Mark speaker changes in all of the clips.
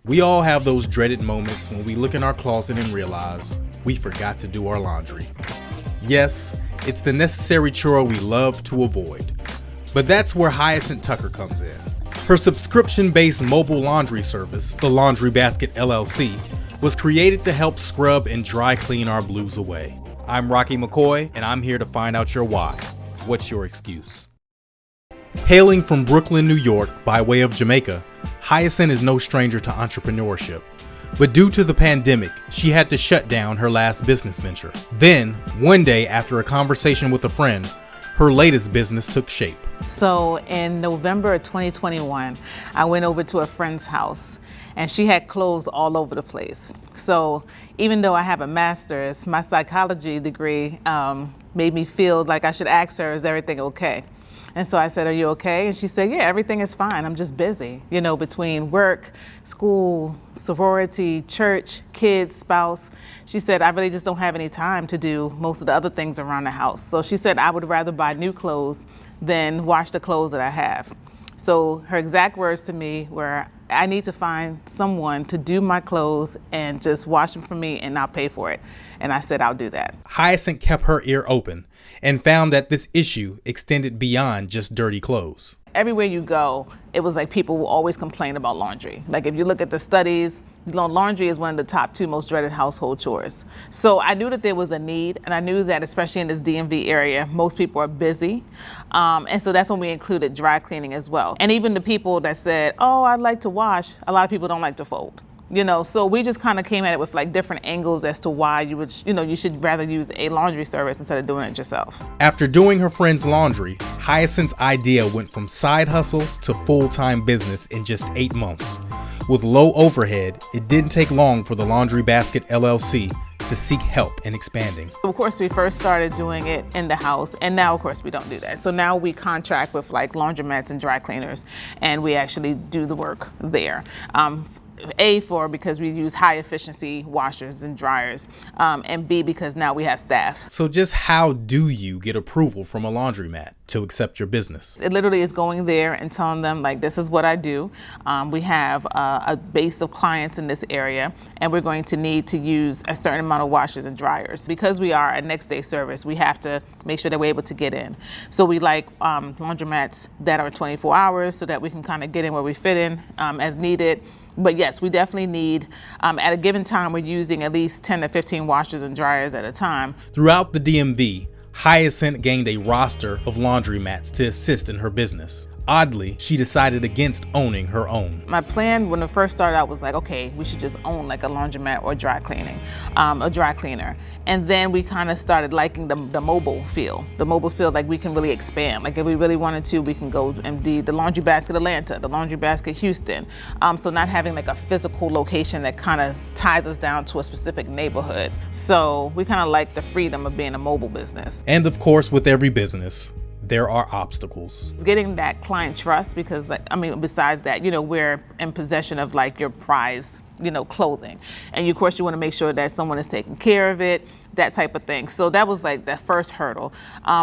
Speaker 1: We all have those dreaded moments when we look in our closet and realize we forgot to do our laundry. Yes, it's the necessary chore we love to avoid. But that's where Hyacinth Tucker comes in. Her subscription-based mobile laundry service, the Laundry Basket LLC, was created to help scrub and dry clean our blues away. I'm Rocky McCoy, and I'm here to find out your why. What's your excuse? Hailing from Brooklyn, New York, by way of Jamaica, Hyacinth is no stranger to entrepreneurship. But due to the pandemic, she had to shut down her last business venture. Then, one day after a conversation with a friend, her latest business took shape.
Speaker 2: So in November of 2021, I went over to a friend's house and she had clothes all over the place. So even though I have a master's, my psychology degree made me feel like I should ask her, is everything okay? And so I said, are you okay? And she said, yeah, everything is fine. I'm just busy, you know, between work, school, sorority, church, kids, spouse. She said, I really just don't have any time to do most of the other things around the house. So she said, I would rather buy new clothes than wash the clothes that I have. So her exact words to me were, I need to find someone to do my clothes and just wash them for me and I'll pay for it. And I said, I'll do that.
Speaker 1: Hyacinth kept her ear open and found that this issue extended beyond just dirty clothes.
Speaker 2: Everywhere you go, it was like people will always complain about laundry. Like if you look at the studies, laundry is one of the top 2 most dreaded household chores. So I knew that there was a need, and I knew that especially in this DMV area, most people are busy. And so that's when we included dry cleaning as well. And even the people that said, oh, I'd like to wash, a lot of people don't like to fold. You know, so we just kind of came at it with like different angles as to why you would, you should rather use a laundry service instead of doing it yourself.
Speaker 1: After doing her friend's laundry, Hyacinth's idea went from side hustle to full-time business in just 8 months. With low overhead, it didn't take long for the Laundry Basket LLC to seek help in expanding.
Speaker 2: Of course, we first started doing it in the house, and now, of course, we don't do that. So now we contract with like laundromats and dry cleaners, and we actually do the work there. Because we use high efficiency washers and dryers, and B, because now we have staff.
Speaker 1: So just how do you get approval from a laundromat to accept your business?
Speaker 2: It literally is going there and telling them like, this is what I do. We have a base of clients in this area, and we're going to need to use a certain amount of washers and dryers. Because we are a next day service, we have to make sure that we're able to get in. So we like laundromats that are 24 hours so that we can kind of get in where we fit in as needed. But yes, we definitely need, at a given time, we're using at least 10 to 15 washers and dryers at a time.
Speaker 1: Throughout the DMV, Hyacinth gained a roster of laundromats to assist in her business. Oddly, she decided against owning her own.
Speaker 2: My plan when it first started out was like, okay, we should just own like a laundromat or dry cleaning, a dry cleaner. And then we kind of started liking the mobile feel. The mobile feel, like we can really expand. Like if we really wanted to, we can go and do the Laundry Basket Atlanta, the Laundry Basket Houston. So not having like a physical location that kind of ties us down to a specific neighborhood. So we kind of like the freedom of being a mobile business.
Speaker 1: And of course, with every business, there are obstacles.
Speaker 2: Getting that client trust, because besides that, we're in possession of like your prized, clothing. And of course you want to make sure that someone is taking care of it, that type of thing. So that was like the first hurdle.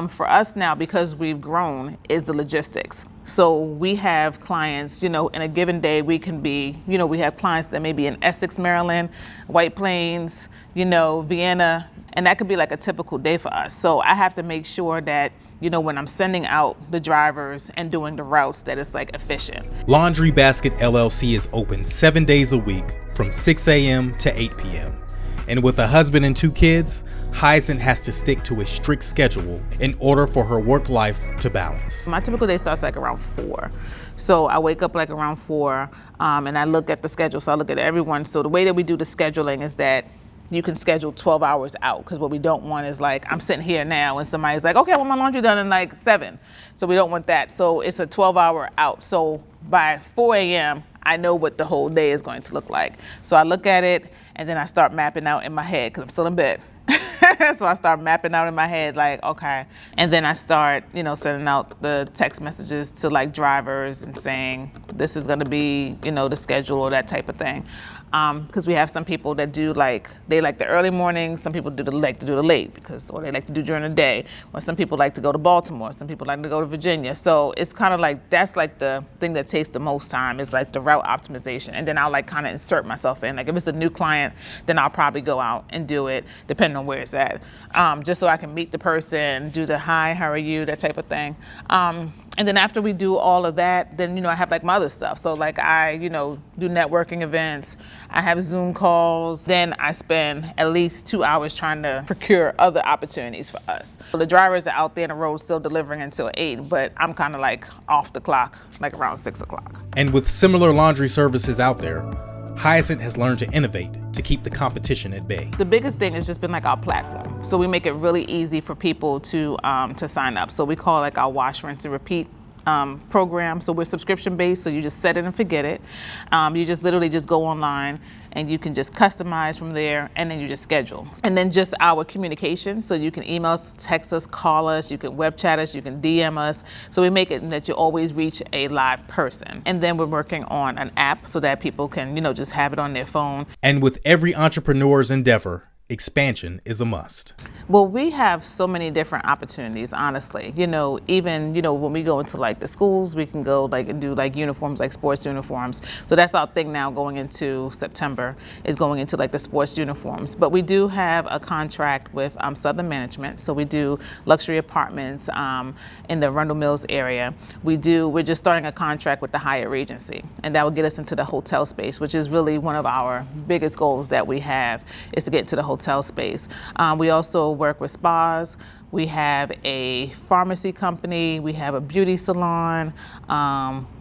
Speaker 2: For us now, because we've grown, is the logistics. So we have clients, in a given day, we can be, we have clients that may be in Essex, Maryland, White Plains, Vienna, and that could be like a typical day for us. So I have to make sure that when I'm sending out the drivers and doing the routes, that it's like efficient.
Speaker 1: Laundry Basket LLC is open 7 days a week from 6 a.m. to 8 p.m. And with a husband and 2 kids, Hyacinth has to stick to a strict schedule in order for her work life to balance.
Speaker 2: My typical day starts like around 4. So I wake up like around 4 and I look at the schedule. So I look at everyone. So the way that we do the scheduling is that you can schedule 12 hours out, because what we don't want is like, I'm sitting here now and somebody's like, okay, I want my laundry done in like 7. So we don't want that. So it's a 12-hour out. So by 4 a.m., I know what the whole day is going to look like. So I look at it and then I start mapping out in my head, because I'm still in bed. So I start mapping out in my head like, okay. And then I start, sending out the text messages to like drivers and saying, this is going to be, you know, the schedule or that type of thing. Because we have some people that do they like the early mornings, some people like to do the late or they like to do during the day, or some people like to go to Baltimore, some people like to go to Virginia. So it's kind of like, that's like the thing that takes the most time is like the route optimization. And then I'll like kind of insert myself in. Like if it's a new client, then I'll probably go out and do it depending on where it's at. Just so I can meet the person, do the hi, how are you, that type of thing. And then after we do all of that, then, you know, I have like my other stuff. So like I, you know, do networking events, I have Zoom calls, then I spend at least 2 hours trying to procure other opportunities for us. So the drivers are out there on the road still delivering until 8, but I'm kind of like off the clock, like around 6 o'clock.
Speaker 1: And with similar laundry services out there, Hyacinth has learned to innovate to keep the competition at bay.
Speaker 2: The biggest thing has just been like our platform. So we make it really easy for people to sign up. So we call like our wash, rinse, and repeat program. So we're subscription based, so you just set it and forget it. You just literally just go online and you can just customize from there, and then you just schedule. And then just our communication, so you can email us, text us, call us, you can web chat us, you can DM us. So we make it that you always reach a live person. And then we're working on an app so that people can, you know, just have it on their phone.
Speaker 1: And with every entrepreneur's endeavor, expansion is a must.
Speaker 2: Well, we have so many different opportunities, honestly. You know, even, you know, when we go into like the schools, we can go like and do like uniforms, like sports uniforms. So that's our thing now going into September, is going into like the sports uniforms. But we do have a contract with Southern Management. So we do luxury apartments in the Arundel Mills area. We're just starting a contract with the Hyatt Regency, and that will get us into the hotel space, which is really one of our biggest goals that we have, is to get to the hotel space. We also work with spas. We have a pharmacy company. We have a beauty salon.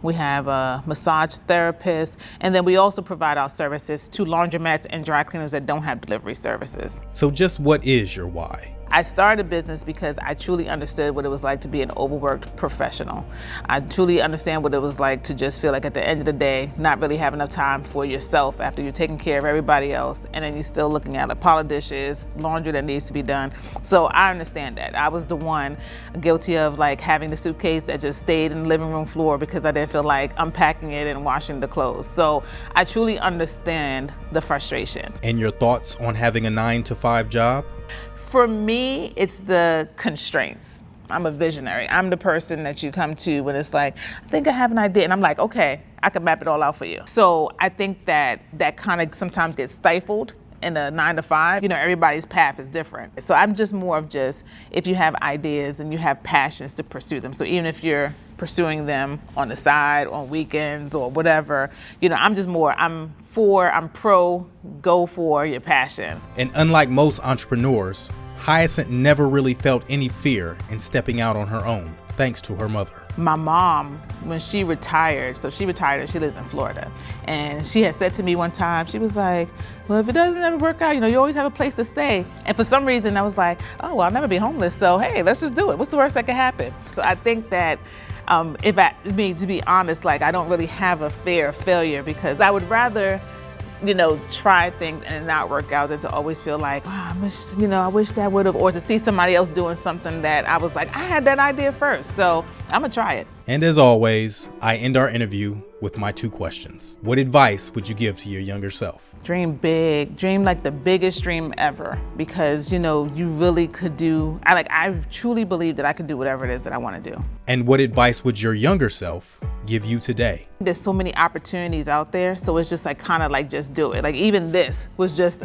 Speaker 2: We have a massage therapist. And then we also provide our services to laundromats and dry cleaners that don't have delivery services.
Speaker 1: So just what is your why?
Speaker 2: I started a business because I truly understood what it was like to be an overworked professional. I truly understand what it was like to just feel like at the end of the day, not really have enough time for yourself after you're taking care of everybody else, and then you're still looking at a pile of dishes, laundry that needs to be done. So I understand that. I was the one guilty of like having the suitcase that just stayed in the living room floor because I didn't feel like unpacking it and washing the clothes. So I truly understand the frustration.
Speaker 1: And your thoughts on having a 9-to-5 job?
Speaker 2: For me, it's the constraints. I'm a visionary. I'm the person that you come to when it's like, I think I have an idea. And I'm like, okay, I can map it all out for you. So I think that kind of sometimes gets stifled in a 9-to-5. You know, everybody's path is different. So I'm just more of just, if you have ideas and you have passions, to pursue them. So even if you're pursuing them on the side, on weekends or whatever, you know, I'm pro, go for your passion.
Speaker 1: And unlike most entrepreneurs, Hyacinth never really felt any fear in stepping out on her own, thanks to her mother.
Speaker 2: My mom, when she retired, she lives in Florida, and she had said to me one time, she was like, well, if it doesn't ever work out, you know, you always have a place to stay. And for some reason I was like, oh, well, I'll never be homeless, so hey, let's just do it. What's the worst that could happen? So I think that to be honest, like, I don't really have a fear of failure, because I would rather, you know, try things and it not work out than to always feel like, oh, I wish that would have, or to see somebody else doing something that I was like, I had that idea first, so I'm gonna try it.
Speaker 1: And as always, I end our interview with my 2 questions. What advice would you give to your younger self?
Speaker 2: Dream big, dream like the biggest dream ever, because, you know, you really could do, I truly believe that I could do whatever it is that I want to do.
Speaker 1: And what advice would your younger self give you today?
Speaker 2: There's so many opportunities out there, so it's just like kind of like just do it. Like even this was just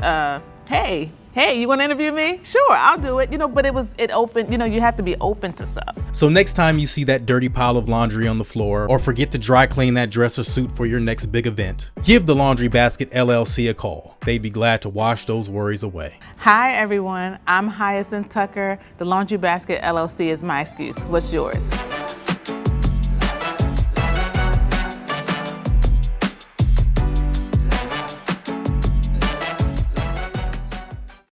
Speaker 2: hey, you want to interview me? Sure, I'll do it. You know, but it opened, you know, you have to be open to stuff.
Speaker 1: So next time you see that dirty pile of laundry on the floor, or forget to dry clean that dress or suit for your next big event, give the Laundry Basket LLC a call. They'd be glad to wash those worries away.
Speaker 2: Hi everyone, I'm Hyacinth Tucker. The Laundry Basket LLC is my excuse. What's yours?